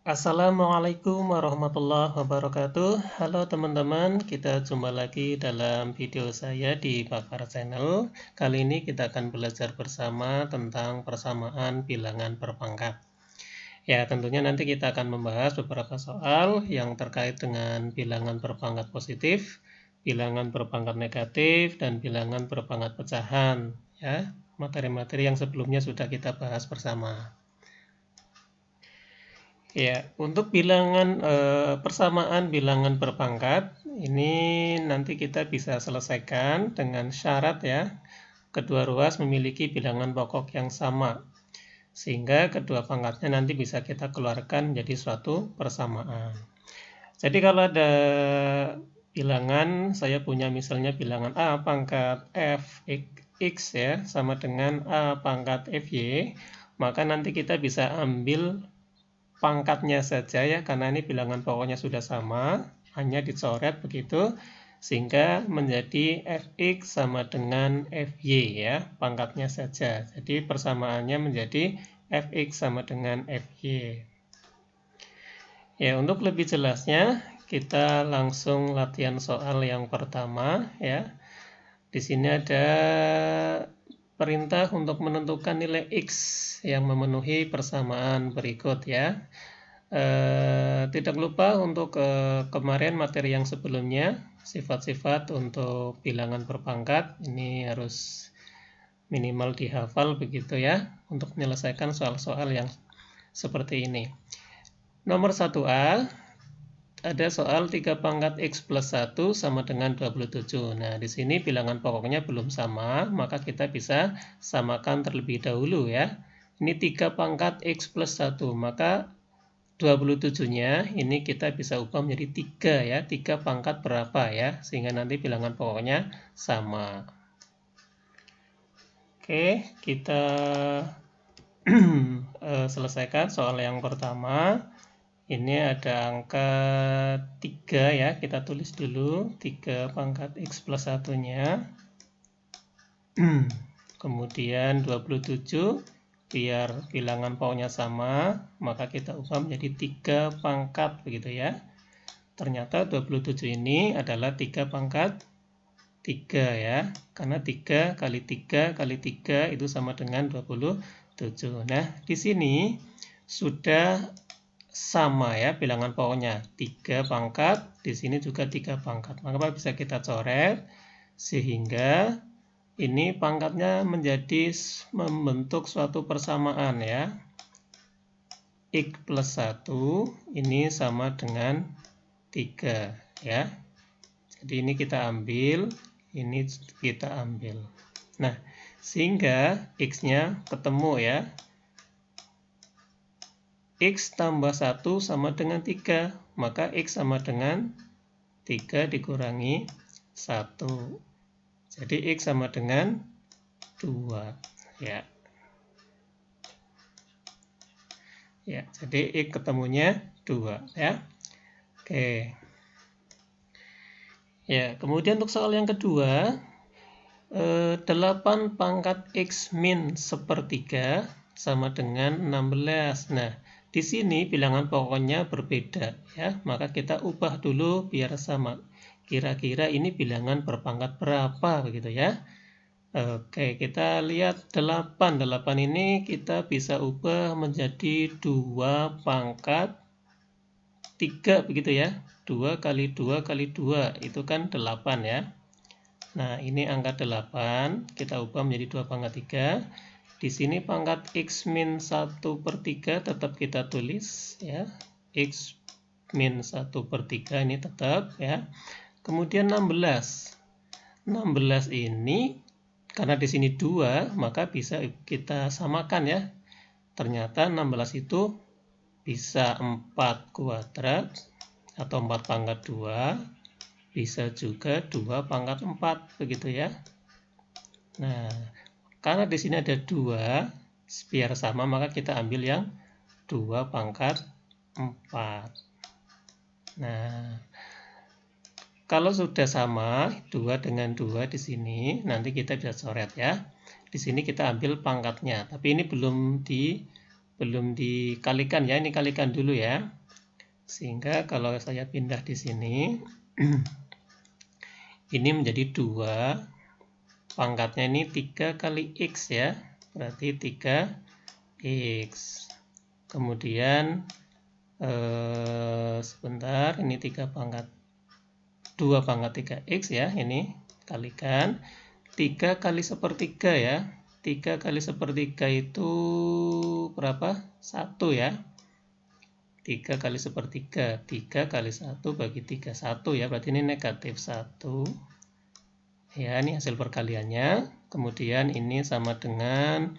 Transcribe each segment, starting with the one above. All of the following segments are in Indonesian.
Assalamualaikum warahmatullahi wabarakatuh. Halo teman-teman, kita jumpa lagi dalam video saya di Pakar Channel. Kali ini kita akan belajar bersama tentang persamaan bilangan berpangkat. Ya, tentunya nanti kita akan membahas beberapa soal yang terkait dengan bilangan berpangkat positif, bilangan berpangkat negatif, dan bilangan berpangkat pecahan. Ya, materi-materi yang sebelumnya sudah kita bahas bersama. Ya, untuk persamaan bilangan berpangkat, ini nanti kita bisa selesaikan dengan syarat ya, kedua ruas memiliki bilangan pokok yang sama, sehingga kedua pangkatnya nanti bisa kita keluarkan menjadi suatu persamaan. Jadi kalau ada bilangan, saya punya misalnya bilangan A pangkat F X ya, sama dengan A pangkat FY, maka nanti kita bisa ambil pangkatnya saja ya, karena ini bilangan pokoknya sudah sama, hanya dicoret begitu, sehingga menjadi Fx sama dengan Fy ya, pangkatnya saja. Jadi persamaannya menjadi Fx sama dengan Fy. Ya, untuk lebih jelasnya, kita langsung latihan soal yang pertama ya. Di sini ada perintah untuk menentukan nilai X yang memenuhi persamaan berikut ya. Tidak lupa untuk kemarin materi yang sebelumnya, sifat-sifat untuk bilangan berpangkat, ini harus minimal dihafal begitu ya, untuk menyelesaikan soal-soal yang seperti ini. Nomor 1A, ada soal 3 pangkat X plus 1 sama dengan 27. Nah, di sini bilangan pokoknya belum sama, maka kita bisa samakan terlebih dahulu ya. Ini 3 pangkat X plus 1, maka 27-nya ini kita bisa ubah menjadi 3 ya. 3 pangkat berapa ya, sehingga nanti bilangan pokoknya sama. Oke, kita selesaikan soal yang pertama. Ini ada angka 3 ya, kita tulis dulu 3 pangkat X plus 1-nya. Kemudian 27, biar bilangan pokoknya sama, maka kita ubah menjadi 3 pangkat begitu ya. Ternyata 27 ini adalah 3 pangkat 3 ya, karena 3 kali 3 kali 3 itu sama dengan 27. Nah, di sini sudah sama ya bilangan pokoknya, 3 pangkat, di sini juga 3 pangkat. Maka bisa kita coret sehingga ini pangkatnya menjadi membentuk suatu persamaan ya. X plus 1 ini sama dengan 3 ya. Jadi ini kita ambil, ini kita ambil. Nah, sehingga X-nya ketemu ya. X tambah 1 sama dengan 3, maka X sama dengan 3 dikurangi 1. Jadi X sama dengan 2 ya. Ya, jadi X ketemunya 2 ya. Oke. Ya, kemudian untuk soal yang kedua, 8 pangkat X min sepertiga sama dengan 16. Nah, di sini bilangan pokoknya berbeda ya, maka kita ubah dulu biar sama. Kira-kira ini bilangan berpangkat berapa begitu ya. Oke, kita lihat 8. 8 ini kita bisa ubah menjadi 2 pangkat 3 begitu ya. 2 kali 2 kali 2 itu kan 8 ya. Nah, ini angka 8, kita ubah menjadi 2 pangkat 3. Di sini pangkat X min 1/3 tetap kita tulis ya. X min 1/3 ini tetap ya. Kemudian 16. 16 ini karena di sini 2, maka bisa kita samakan ya. Ternyata 16 itu bisa 4 kuadrat atau 4 pangkat 2, bisa juga 2 pangkat 4 begitu ya. Nah, karena di sini ada 2, biar sama maka kita ambil yang 2 pangkat 4. Nah, kalau sudah sama 2 dengan 2 di sini, nanti kita bisa coret ya. Di sini kita ambil pangkatnya, tapi ini belum belum dikalikan ya, ini kalikan dulu ya. Sehingga kalau saya pindah di sini, ini menjadi 2, pangkatnya ini 3 kali X ya, berarti 3X. Kemudian, sebentar, ini 2 pangkat 3X ya, ini kalikan. 3 kali sepertiga ya, 3 kali sepertiga itu berapa? 1 ya. 3 kali sepertiga, 3 kali 1 bagi 3, 1 ya, berarti ini negatif 1. Ya, ini hasil perkaliannya. Kemudian ini sama dengan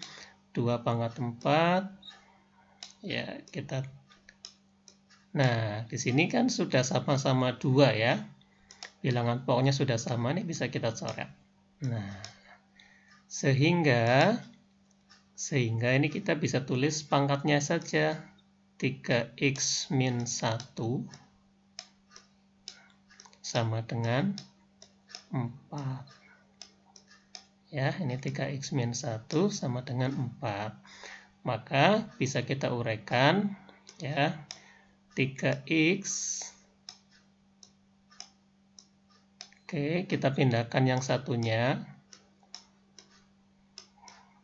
2 pangkat 4. Ya, kita. Nah, di sini kan sudah sama-sama 2 ya. Bilangan pokoknya sudah sama, nih bisa kita coret. Nah, sehingga ini kita bisa tulis pangkatnya saja, 3x min 1 sama dengan 4. Ya, ini 3x min 1 sama dengan 4. Maka bisa kita uraikan ya, 3x. Oke, kita pindahkan yang satunya.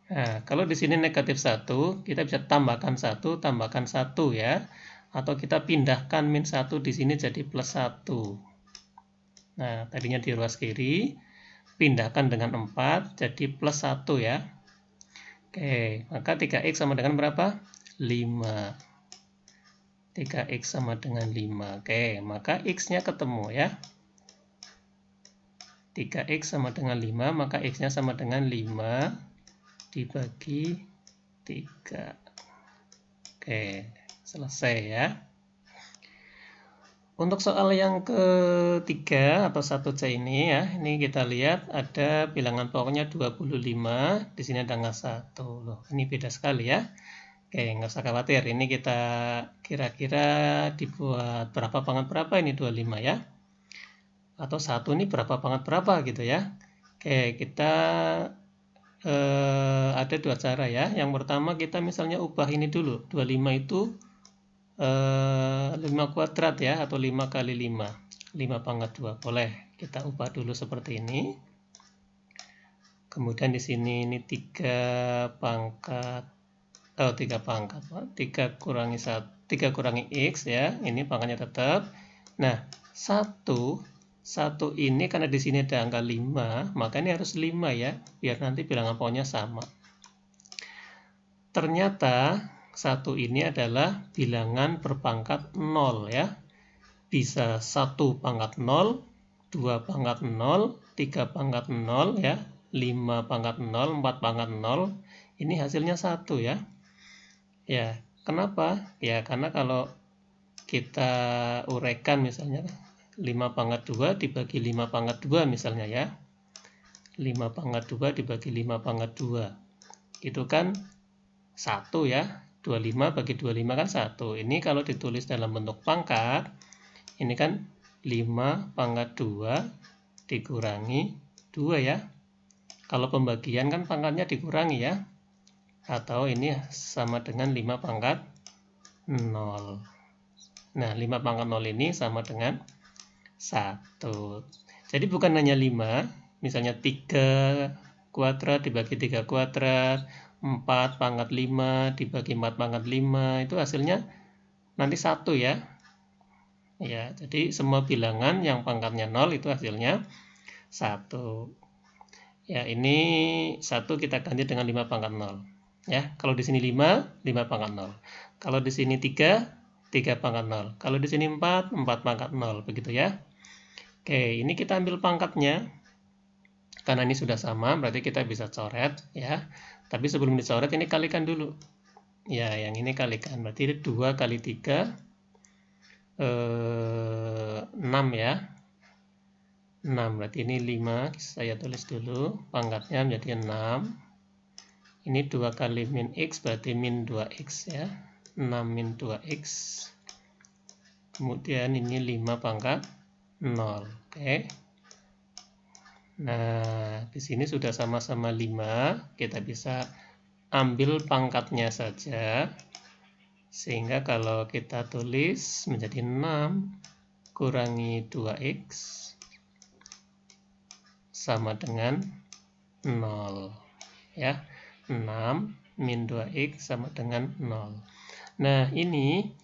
Nah, kalau di sini negatif 1, kita bisa tambahkan 1 ya. Atau kita pindahkan min 1 di sini jadi plus 1. Nah, tadinya di ruas kiri, pindahkan dengan 4 jadi plus 1 ya. Oke, maka 3x sama dengan berapa? 5. 3x sama dengan 5. Oke, maka x-nya ketemu ya. 3x sama dengan 5, maka x-nya sama dengan 5 dibagi 3. Oke, selesai ya. Untuk soal yang ketiga atau 1C ini ya, ini kita lihat ada bilangan pokoknya 25, di sini ada angka 1. Loh, ini beda sekali ya. Oke, nggak usah khawatir, ini kita kira-kira dibuat berapa pangkat berapa, ini 25 ya. Atau 1 ini berapa pangkat berapa gitu ya. Oke, kita ada 2 cara ya. Yang pertama kita misalnya ubah ini dulu, 25 itu 5 kuadrat ya, atau 5 kali 5, 5 pangkat 2, boleh kita ubah dulu seperti ini. Kemudian di sini ini 3 pangkat 3 kurangi 1, 3 kurangi x ya, ini pangkatnya tetap. Nah, 1 ini karena di sini ada angka 5, maka ini harus 5 ya, biar nanti bilangan pokoknya sama. Ternyata 1 ini adalah bilangan berpangkat 0 ya. Bisa 1 pangkat 0, 2 pangkat 0, 3 pangkat 0 ya, 5 pangkat 0, 4 pangkat 0. Ini hasilnya 1 ya. Ya, kenapa? Ya, karena kalau kita uraikan misalnya 5 pangkat 2 dibagi 5 pangkat 2 misalnya ya. 5 pangkat 2 dibagi 5 pangkat 2. Itu kan 1 ya. 25 bagi 25 kan 1. Ini kalau ditulis dalam bentuk pangkat, ini kan 5 pangkat 2 dikurangi 2 ya. Kalau pembagian kan pangkatnya dikurangi ya. Atau ini sama dengan 5 pangkat 0. Nah, 5 pangkat 0 ini sama dengan 1. Jadi bukan hanya 5, misalnya 3 kuadrat dibagi 3 kuadrat, 4 pangkat 5 dibagi 4 pangkat 5, itu hasilnya nanti 1 ya. Ya, jadi semua bilangan yang pangkatnya 0 itu hasilnya 1. Ya, ini 1 kita ganti dengan 5 pangkat 0. Ya, kalau di sini 5 pangkat 0. Kalau di sini 3 pangkat 0. Kalau di sini 4 pangkat 0, begitu ya. Oke, ini kita ambil pangkatnya. Karena ini sudah sama, berarti kita bisa coret ya. Tapi sebelum dicoret ini kalikan dulu. Ya, yang ini kalikan. Berarti 2 kali 3 6 ya. 6, berarti ini 5. Saya tulis dulu. Pangkatnya menjadi 6. Ini 2 kali min x, berarti min 2x ya. 6 min 2x. Kemudian ini 5 pangkat 0. Oke. Nah, di sini sudah sama-sama 5, kita bisa ambil pangkatnya saja. Sehingga kalau kita tulis menjadi 6 kurangi 2x sama dengan 0. Ya, 6 min 2x sama dengan 0. Nah, ini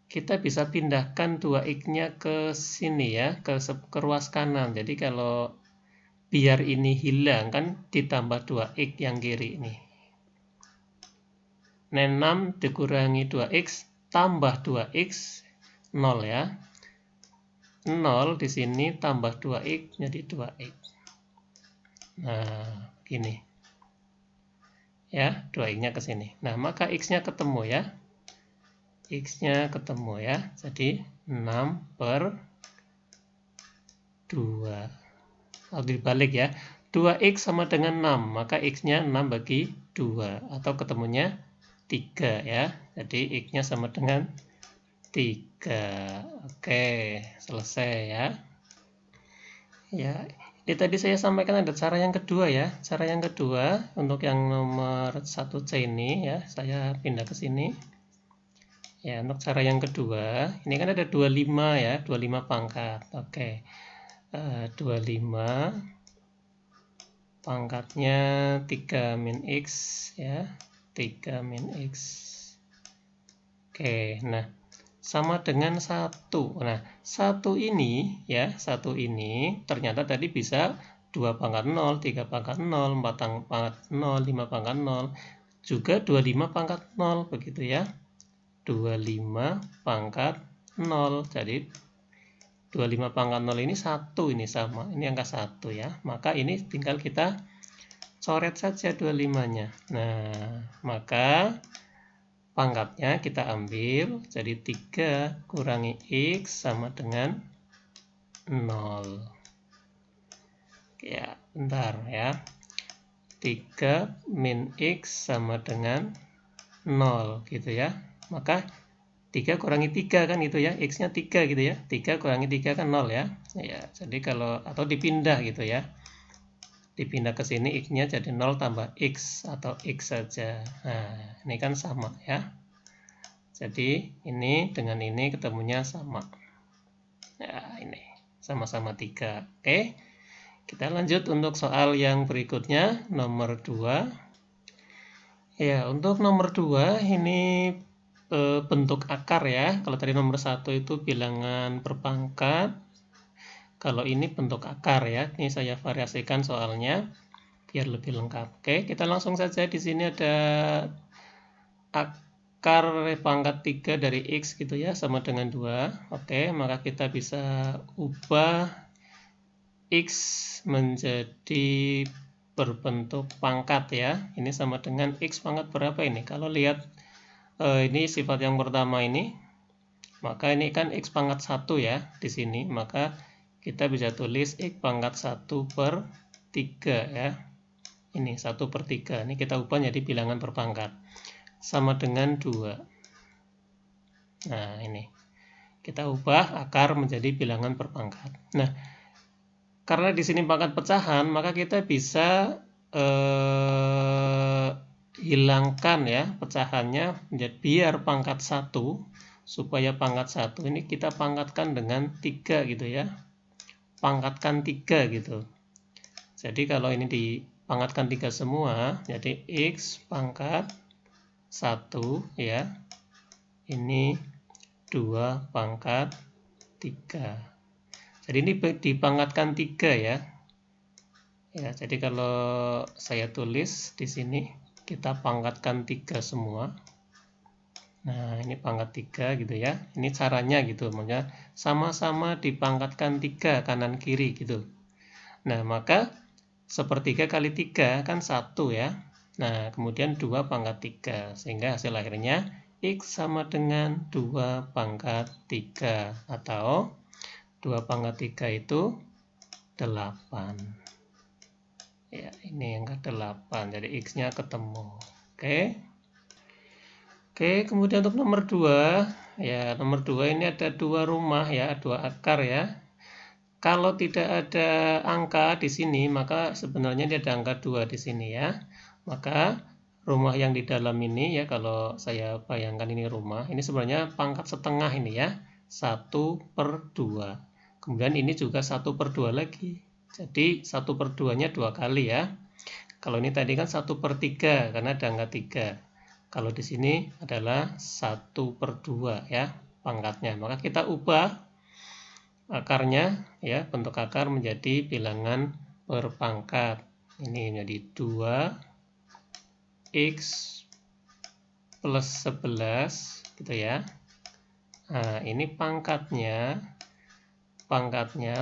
kita bisa pindahkan 2x-nya ke sini ya, ke ruas kanan. Jadi kalau biar ini hilang kan ditambah 2x yang kiri ini. Nah, 6 dikurangi 2x tambah 2x 0 ya. 0 di sini tambah 2x jadi 2x. Nah, gini. Ya, 2x-nya ke sini. Nah, maka x-nya ketemu ya. X-nya ketemu ya. Jadi 6 per 2. Kalau dibalik ya. 2x sama dengan 6, maka x-nya 6 bagi 2 atau ketemunya 3 ya. Jadi x-nya sama dengan 3. Oke, selesai ya. Ya, ini tadi saya sampaikan ada cara yang kedua ya. Cara yang kedua untuk yang nomor 1C ini ya, saya pindah ke sini. Ya, untuk cara yang kedua, ini kan ada 25 ya, 25 pangkat. Oke. 25 pangkatnya 3 min x ya. 3 min x. Oke, nah sama dengan 1. Nah, 1 ini ya, 1 ini ternyata tadi bisa 2 pangkat 0, 3 pangkat 0, 4 pangkat 0, 5 pangkat 0, juga 25 pangkat 0 begitu ya. 25 pangkat 0. Jadi 25 pangkat 0 ini 1 ini sama. Ini angka 1 ya. Maka ini tinggal kita coret saja 25-nya. Nah, maka pangkatnya kita ambil, jadi 3 kurangi x sama dengan 0. Ya, bentar ya. 3 min x sama dengan 0 gitu ya. Maka 3 kurangi 3 kan gitu ya. X-nya 3 gitu ya. 3 kurangi 3 kan 0 ya. Ya, jadi kalau atau dipindah gitu ya. Dipindah ke sini x-nya jadi 0 tambah x atau x saja. Nah, ini kan sama ya. Jadi ini dengan ini ketemunya sama. Ya, ini sama-sama 3. Oke. Kita lanjut untuk soal yang berikutnya, nomor 2. Ya, untuk nomor 2 ini bentuk akar ya. Kalau tadi nomor 1 itu bilangan berpangkat. Kalau ini bentuk akar ya. Ini saya variasikan soalnya biar lebih lengkap. Oke, kita langsung saja. Di sini ada akar pangkat 3 dari x gitu ya, sama dengan 2. Oke, maka kita bisa ubah x menjadi berbentuk pangkat ya. Ini sama dengan x pangkat berapa ini? Kalau lihat ini sifat yang pertama ini, maka ini kan x pangkat 1 ya di sini, maka kita bisa tulis x pangkat 1 per 3 ya. Ini 1 per 3, ini kita ubah jadi bilangan berpangkat. Sama dengan 2. Nah, ini. Kita ubah akar menjadi bilangan berpangkat. Nah, karena di sini pangkat pecahan, maka kita bisa hilangkan ya pecahannya menjadi biar pangkat 1, supaya pangkat 1 ini kita pangkatkan dengan 3 gitu ya. Pangkatkan 3 gitu. Jadi kalau ini dipangkatkan 3 semua, jadi x pangkat 1 ya. Ini 2 pangkat 3. Jadi ini dipangkatkan 3 ya. Ya, jadi kalau saya tulis di sini kita pangkatkan 3 semua. Nah, ini pangkat 3 gitu ya. Ini caranya gitu, maksudnya sama-sama dipangkatkan 3 kanan kiri gitu. Nah, maka sepertiga kali 3 kan 1 ya. Nah, kemudian 2 pangkat 3. Sehingga hasil akhirnya x sama dengan 2 pangkat 3. Atau 2 pangkat 3 itu 8. Ya, ini angka 8. Jadi x-nya ketemu. Oke. Oke, kemudian untuk nomor 2. Ya, nomor 2 ini ada 2 rumah ya, 2 akar ya. Kalau tidak ada angka di sini, maka sebenarnya dia ada angka 2 di sini ya. Maka rumah yang di dalam ini ya, kalau saya bayangkan ini rumah, ini sebenarnya pangkat setengah ini ya, 1/2. Kemudian ini juga 1/2 lagi. Jadi 1/2-nya 2 kali ya. Kalau ini tadi kan 1/3 karena ada angka 3. Kalau di sini adalah 1/2 ya pangkatnya. Maka kita ubah akarnya ya, bentuk akar menjadi bilangan berpangkat. Ini menjadi 2x plus 11 gitu ya. Nah, ini pangkatnya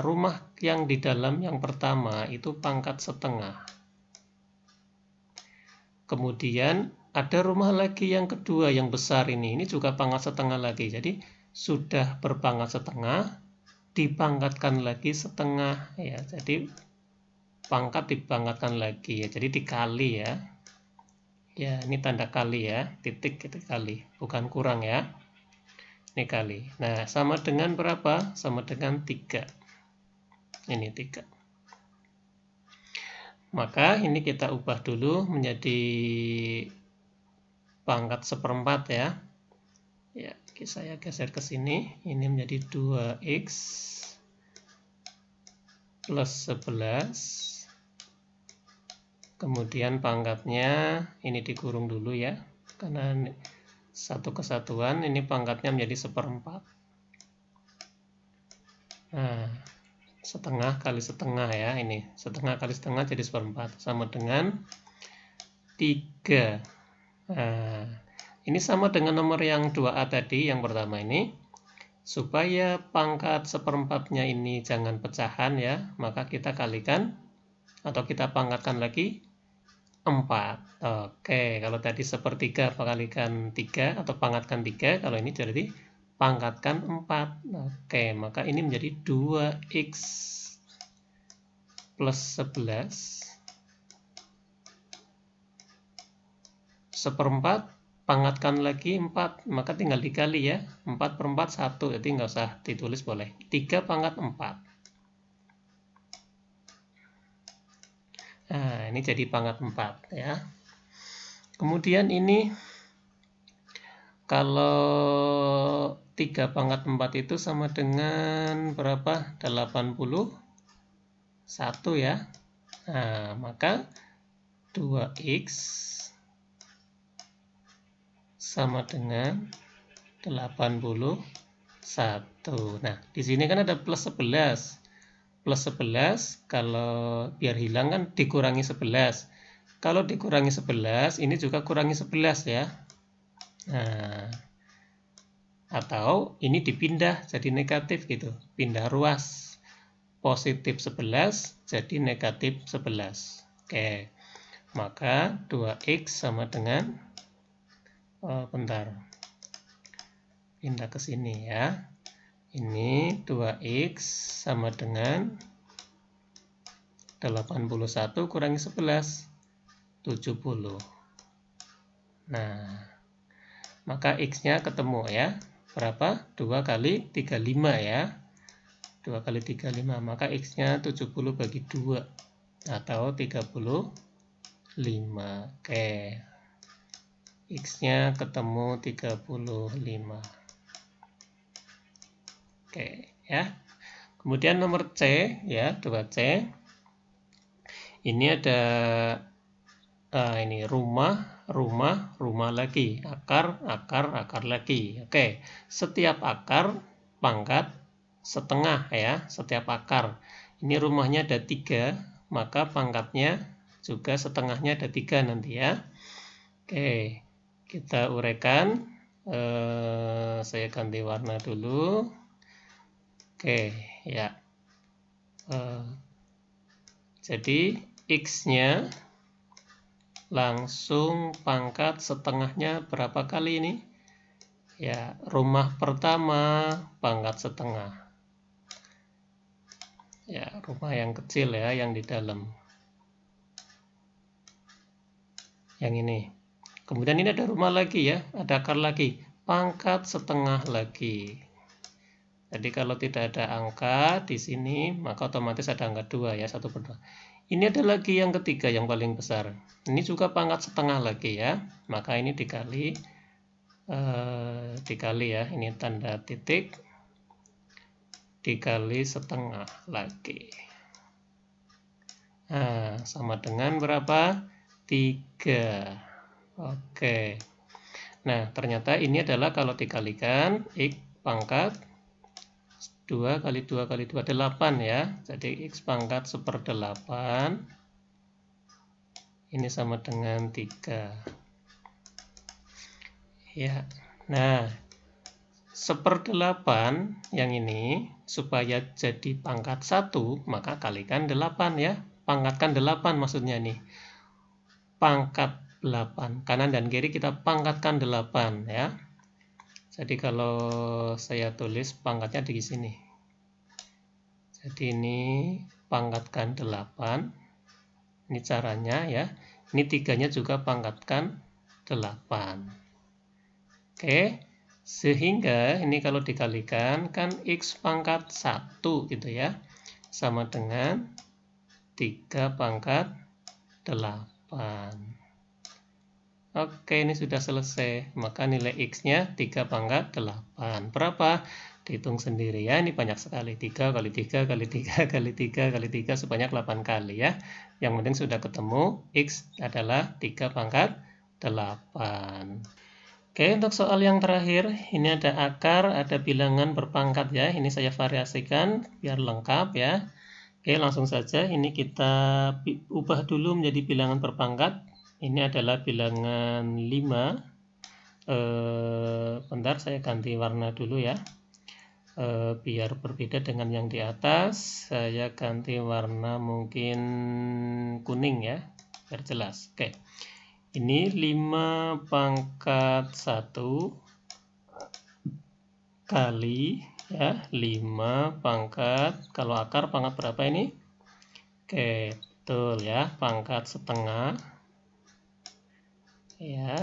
rumah yang di dalam yang pertama itu pangkat setengah. Kemudian ada rumah lagi yang kedua yang besar ini juga pangkat setengah lagi. Jadi sudah berpangkat setengah, dipangkatkan lagi setengah ya. Jadi pangkat dipangkatkan lagi ya. Jadi dikali ya. Ya, ini tanda kali ya, titik itu kali, bukan kurang ya. Ini kali. Nah, sama dengan berapa? Sama dengan 3. Ini 3. Maka ini kita ubah dulu menjadi pangkat 1/4 ya. Ya, saya geser ke sini. Ini menjadi 2x plus 11. Kemudian pangkatnya ini dikurung dulu ya. Karena satu kesatuan, ini pangkatnya menjadi 1/4. Nah, setengah kali setengah ya, ini setengah kali setengah jadi 1/4 sama dengan 3. Nah, ini sama dengan nomor yang 2A tadi, yang pertama ini. Supaya pangkat 1/4-nya ini jangan pecahan ya, maka kita kalikan atau kita pangkatkan lagi 4. Oke, kalau tadi 1/3 kalikan 3 atau pangkatkan 3, kalau ini jadi pangkatkan 4. Oke, maka ini menjadi 2x plus 11 1/4 pangkatkan lagi 4, maka tinggal dikali ya. 4/4 1, jadi nggak usah ditulis boleh. 3 pangkat 4. Nah, ini jadi pangkat 4 ya. Kemudian ini kalau 3 pangkat 4 itu sama dengan berapa? 81 ya. Nah, maka 2x sama dengan 81. Nah, di sini kan ada plus 11. Plus 11, kalau biar hilang kan dikurangi 11. Kalau dikurangi 11, ini juga kurangi 11 ya. Nah, atau ini dipindah jadi negatif gitu. Pindah ruas. Positif 11 jadi negatif 11. Oke, maka 2x sama dengan, bentar, pindah ke sini ya. Ini 2x sama dengan 81 kurangi 11, 70. Nah, maka x-nya ketemu ya. Berapa? 2 kali 35 ya. 2 kali 35, maka x-nya 70 bagi 2 atau 35. Oke. X-nya ketemu 35. Oke, ya. Kemudian nomor C ya, 2C. Ini ada ini rumah lagi, akar lagi. Oke, setiap akar pangkat setengah ya, setiap akar. Ini rumahnya ada 3, maka pangkatnya juga setengahnya ada 3 nanti ya. Oke, kita uraikan. Saya ganti warna dulu. Oke, ya. Jadi x-nya langsung pangkat setengahnya berapa kali ini? Ya, rumah pertama pangkat setengah. Ya, rumah yang kecil ya, yang di dalam. Yang ini. Kemudian ini ada rumah lagi ya, ada akar lagi. Pangkat setengah lagi. Jadi kalau tidak ada angka di sini, maka otomatis ada angka 2 ya, 1/2. Ini ada lagi yang ketiga yang paling besar. Ini juga pangkat setengah lagi ya. Maka ini dikali ya. Ini tanda titik dikali setengah lagi. Nah, sama dengan berapa? 3. Oke. Nah, ternyata ini adalah kalau dikalikan X pangkat 2 kali 2 kali 2, 8 ya. Jadi X pangkat 1/8 ini sama dengan 3. Ya. Nah, 1/8 yang ini supaya jadi pangkat 1, maka kalikan 8 ya. Pangkatkan 8 maksudnya nih. Pangkat 8. Kanan dan kiri kita pangkatkan 8 ya. Jadi kalau saya tulis pangkatnya di sini. Jadi ini pangkatkan 8. Ini caranya ya. Ini 3-nya juga pangkatkan 8. Oke. Sehingga ini kalau dikalikan kan X pangkat 1 gitu ya. Sama dengan 3 pangkat 8. Oke, ini sudah selesai. Maka nilai X-nya 3 pangkat 8. Berapa? Dihitung sendiri ya. Ini banyak sekali. 3 kali 3 kali 3 kali 3 kali 3 sebanyak 8 kali ya. Yang penting sudah ketemu X adalah 3 pangkat 8. Oke, untuk soal yang terakhir, ini ada akar, ada bilangan berpangkat ya. Ini saya variasikan biar lengkap ya. Oke, langsung saja ini kita ubah dulu menjadi bilangan berpangkat. Ini adalah bilangan 5. Bentar, saya ganti warna dulu ya. Biar berbeda dengan yang di atas, saya ganti warna mungkin kuning ya, biar jelas. Oke. Ini 5 pangkat 1 kali ya 5 pangkat, kalau akar pangkat berapa ini? Oke, betul ya, pangkat setengah ya.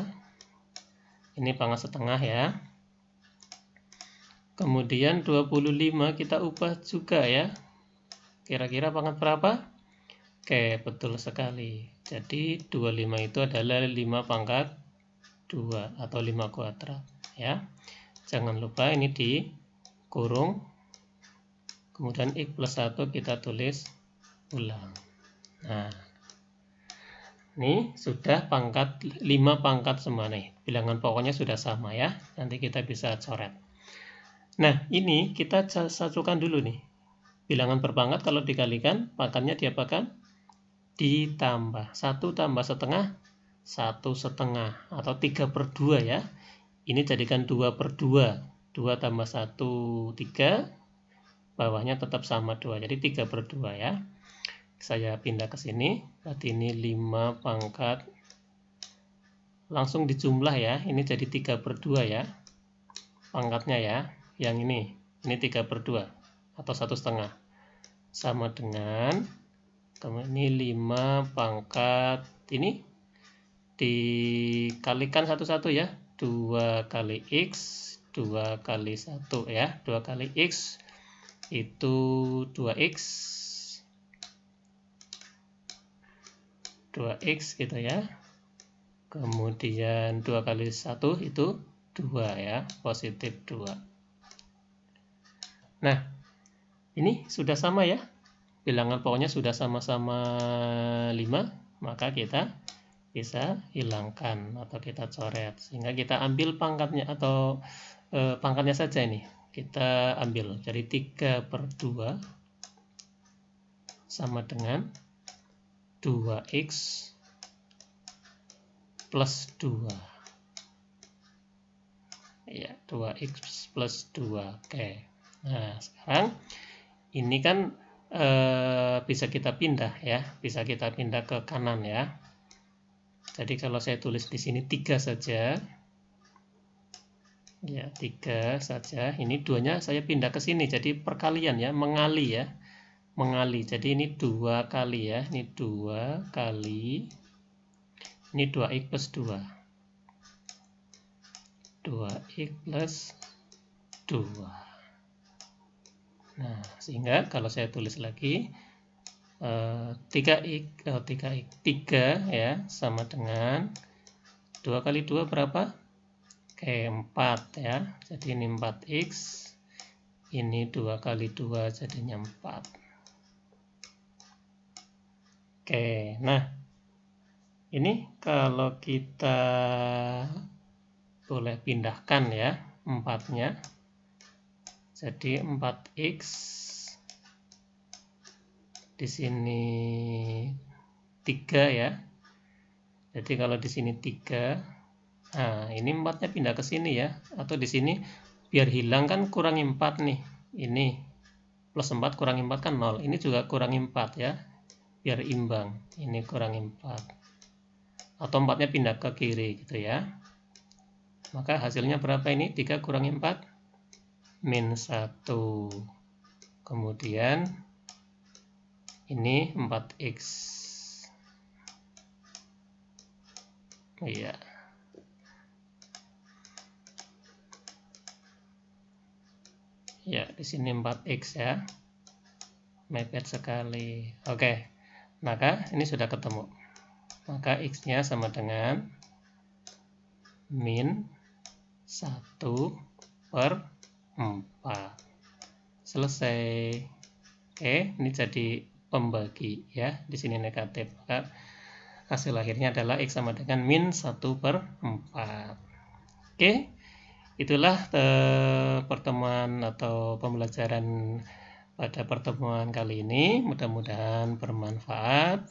Ini pangkat setengah ya. Kemudian 25 kita ubah juga ya. Kira-kira pangkat berapa? Oke, betul sekali. Jadi 25 itu adalah 5 pangkat 2 atau 5 kuadrat ya. Jangan lupa ini dikurung. Kemudian X plus 1 kita tulis ulang. Nah, ini sudah 5 pangkat semua nih. Bilangan pokoknya sudah sama ya. Nanti kita bisa coret. Nah, ini kita satukan dulu nih. Bilangan berpangkat kalau dikalikan, pangkatnya diapakan? Ditambah. 1 tambah setengah, 1/2 atau 3/2 ya. Ini jadikan 2/2. 2 tambah 1, 3. Bawahnya tetap sama 2. Jadi 3/2 ya. Saya pindah ke sini. Berarti ini 5 pangkat. Langsung dijumlah ya. Ini jadi 3/2 ya. Pangkatnya ya. Yang ini 3/2 atau 1/2 sama dengan ini 5 pangkat ini dikalikan satu-satu ya. 2 kali X 2 kali 1 ya. 2 kali X itu 2X 2X gitu ya. Kemudian 2 kali 1 itu 2 ya, positif 2. Nah, ini sudah sama ya. Bilangan pokoknya sudah sama-sama 5, maka kita bisa hilangkan atau kita coret. Sehingga kita ambil pangkatnya atau pangkatnya saja ini. Kita ambil. Jadi 3/2 sama dengan 2X plus 2. Ya, 2X plus 2. Oke. Nah, sekarang ini kan bisa kita pindah ya, bisa kita pindah ke kanan ya. Jadi kalau saya tulis di sini 3 saja, ya 3 saja. Ini 2-nya saya pindah ke sini, jadi perkalian ya, mengali ya, mengali. Jadi ini 2 kali ya, ini 2 kali, ini 2X plus 2, 2X plus 2. Nah, sehingga kalau saya tulis lagi 3 ya sama dengan 2 kali 2 berapa? Oke, 4 ya. Jadi ini 4x. Ini 2 kali 2 jadinya 4. Oke, nah ini kalau kita boleh pindahkan ya 4-nya. Jadi 4x di sini 3 ya. Jadi kalau di sini 3, nah ini 4-nya pindah ke sini ya. Atau di sini biar hilang kan kurangi 4 nih. Ini plus 4 kurangi 4 kan 0. Ini juga kurangi 4 ya. Biar imbang. Ini kurangi 4. Atau 4-nya pindah ke kiri gitu ya. Maka hasilnya berapa ini? 3 kurangi 4? Min 1. Kemudian ini 4x. Iya. Ya, di sini 4x ya. Mepet sekali. Oke. Maka ini sudah ketemu. Maka x-nya sama dengan min 1/4. Selesai. Oke, ini jadi pembagi ya. Di sini negatif. Maka hasil akhirnya adalah x sama dengan min 1/4. Oke, itulah pertemuan atau pembelajaran pada pertemuan kali ini. Mudah-mudahan bermanfaat.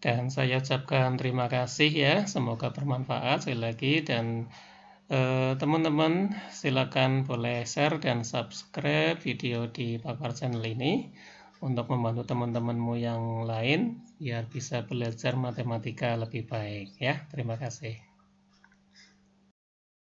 Dan saya ucapkan terima kasih ya. Semoga bermanfaat sekali lagi. Dan teman-teman silakan boleh share dan subscribe video di Papar Channel ini untuk membantu teman-temanmu yang lain biar bisa belajar matematika lebih baik ya. Terima kasih.